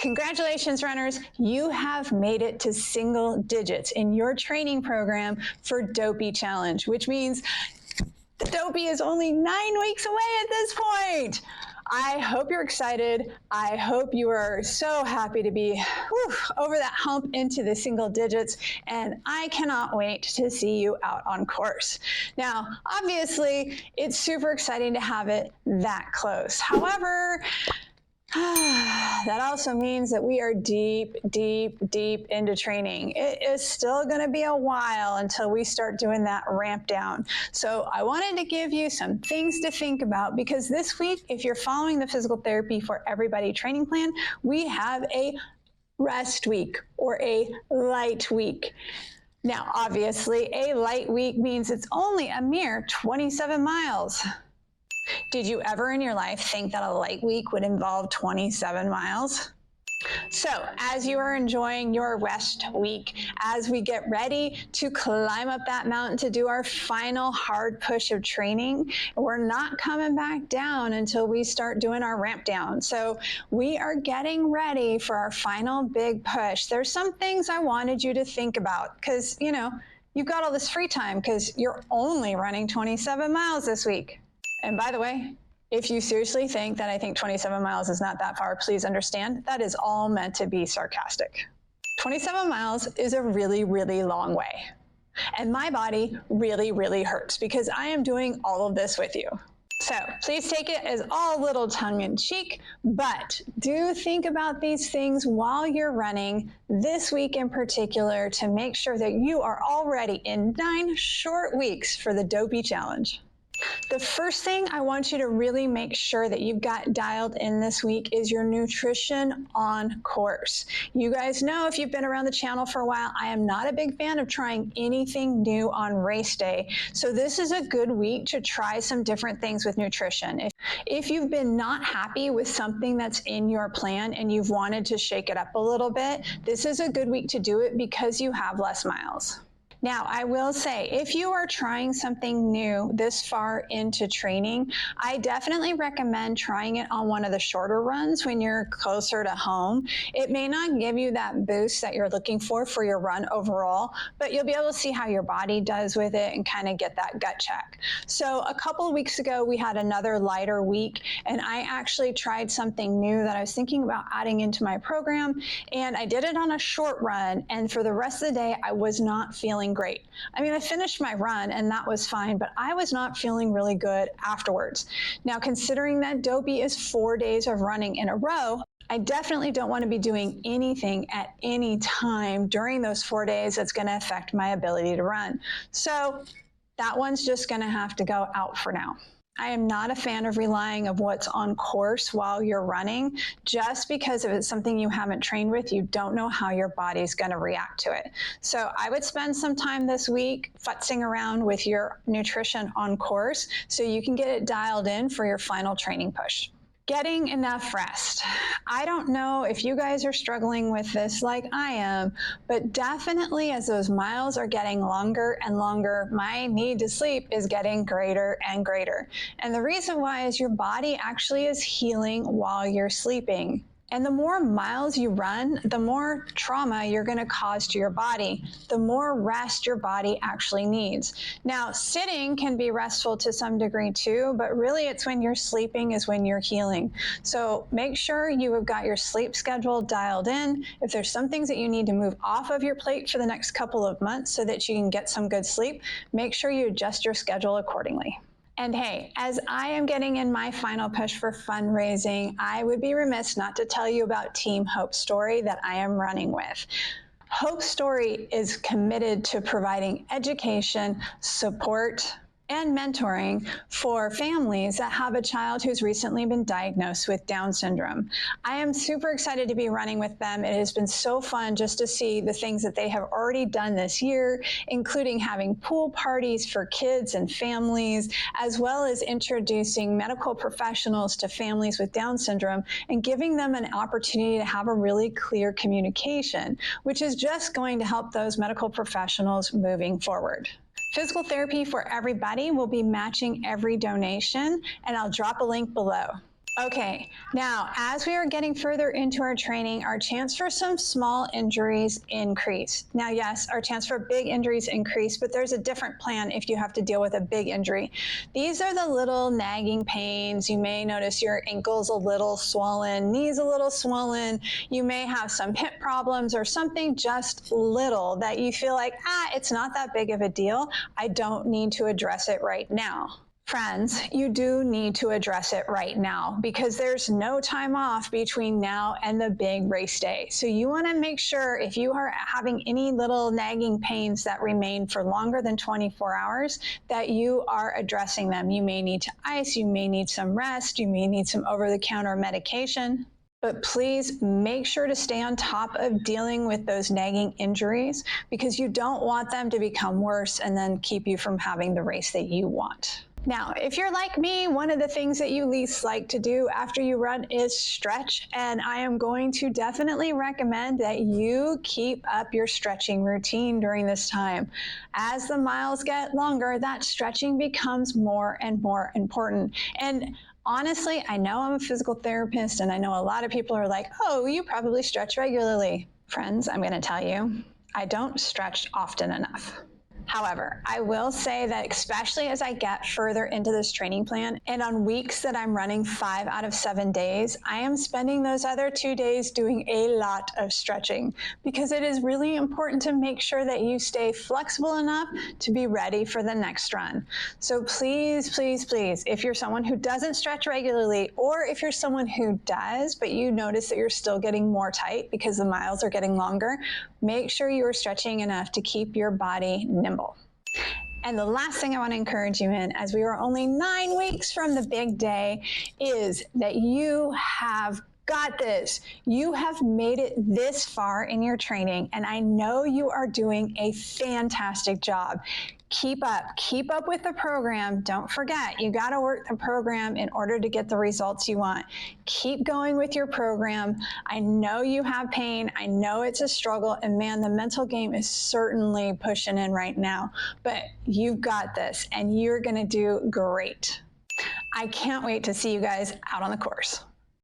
Congratulations, runners. You have made it to single digits in your training program for Dopey Challenge, which means the Dopey is only 9 weeks away at this point. I hope you're excited. I hope you are so happy to be over that hump into the single digits, and I cannot wait to see you out on course. Now, obviously, it's super exciting to have it that close. However, that also means that we are deep into training. It is still going to be a while until we start doing that ramp down. So I wanted to give you some things to think about, because this week, if you're following the Physical Therapy for Everybody training plan, we have a rest week or a light week. Now, obviously, a light week means it's only a mere 27 miles. Did you ever in your life think that a light week would involve 27 miles? So as you are enjoying your rest week, as we get ready to climb up that mountain to do our final hard push of training, we're not coming back down until we start doing our ramp down. So we are getting ready for our final big push. There's some things I wanted you to think about, because, you know, you've got all this free time because you're only running 27 miles this week. And by the way, if you seriously think that I think 27 miles is not that far, please understand that is all meant to be sarcastic. 27 miles is a really long way. And my body really hurts because I am doing all of this with you. So please take it as all a little tongue-in-cheek, but do think about these things while you're running this week in particular to make sure that you are all ready in 9 short weeks for the Dopey Challenge. The first thing I want you to really make sure that you've got dialed in this week is your nutrition on course. You guys know, if you've been around the channel for a while, I am not a big fan of trying anything new on race day. So this is a good week to try some different things with nutrition. If you've been not happy with something that's in your plan and you've wanted to shake it up a little bit, this is a good week to do it because you have less miles. Now, I will say, if you are trying something new this far into training, I definitely recommend trying it on one of the shorter runs when you're closer to home. It may not give you that boost that you're looking for your run overall, but you'll be able to see how your body does with it and kind of get that gut check. So a couple of weeks ago, we had another lighter week, and I actually tried something new that I was thinking about adding into my program, and I did it on a short run, and for the rest of the day, I was not feeling great. I mean, I finished my run and that was fine, but I was not feeling really good afterwards. Now, considering that Dopey is 4 days of running in a row, I definitely don't want to be doing anything at any time during those 4 days that's going to affect my ability to run. So that one's just going to have to go out for now. I am not a fan of relying on what's on course while you're running, just because if it's something you haven't trained with, you don't know how your body's going to react to it. So I would spend some time this week futzing around with your nutrition on course so you can get it dialed in for your final training push. Getting enough rest. I don't know if you guys are struggling with this like I am, but definitely as those miles are getting longer and longer, my need to sleep is getting greater and greater. And the reason why is your body actually is healing while you're sleeping. And the more miles you run, the more trauma you're going to cause to your body, the more rest your body actually needs. Now, sitting can be restful to some degree too, but really it's when you're sleeping is when you're healing. So make sure you have got your sleep schedule dialed in. If there's some things that you need to move off of your plate for the next couple of months so that you can get some good sleep, make sure you adjust your schedule accordingly. And hey, as I am getting in my final push for fundraising, I would be remiss not to tell you about Team Hope Story that I am running with. Hope Story is committed to providing education, support, and mentoring for families that have a child who's recently been diagnosed with Down syndrome. I am super excited to be running with them. It has been so fun just to see the things that they have already done this year, including having pool parties for kids and families, as well as introducing medical professionals to families with Down syndrome and giving them an opportunity to have a really clear communication, which is just going to help those medical professionals moving forward. Physical Therapy for Everybody will be matching every donation, and I'll drop a link below. Okay, now as we are getting further into our training, our chance for some small injuries increase. Now, yes, our chance for big injuries increase, but there's a different plan if you have to deal with a big injury. These are the little nagging pains. You may notice your ankle's a little swollen, knees a little swollen. You may have some hip problems or something just little that you feel like, it's not that big of a deal. I don't need to address it right now. Friends, you do need to address it right now because there's no time off between now and the big race day. So you want to make sure if you are having any little nagging pains that remain for longer than 24 hours, that you are addressing them. You may need to ice, you may need some rest, you may need some over-the-counter medication. But please make sure to stay on top of dealing with those nagging injuries because you don't want them to become worse and then keep you from having the race that you want. Now, if you're like me, one of the things that you least like to do after you run is stretch, and I am going to definitely recommend that you keep up your stretching routine during this time. As the miles get longer, that stretching becomes more and more important. And honestly, I know I'm a physical therapist, and I know a lot of people are like, oh, you probably stretch regularly. Friends, I'm going to tell you, I don't stretch often enough. However, I will say that especially as I get further into this training plan and on weeks that I'm running 5 out of 7 days, I am spending those other 2 days doing a lot of stretching because it is really important to make sure that you stay flexible enough to be ready for the next run. So please, please, please, if you're someone who doesn't stretch regularly, or if you're someone who does, but you notice that you're still getting more tight because the miles are getting longer, make sure you are stretching enough to keep your body nimble. And the last thing I want to encourage you in, as we are only 9 weeks from the big day, is that you have got this. You have made it this far in your training, and I know you are doing a fantastic job. Keep up with the program. Don't forget, you got to work the program in order to get the results you want. Keep going with your program. I know you have pain. I know it's a struggle, and man, the mental game is certainly pushing in right now, but you've got this and you're going to do great. I can't wait to see you guys out on the course.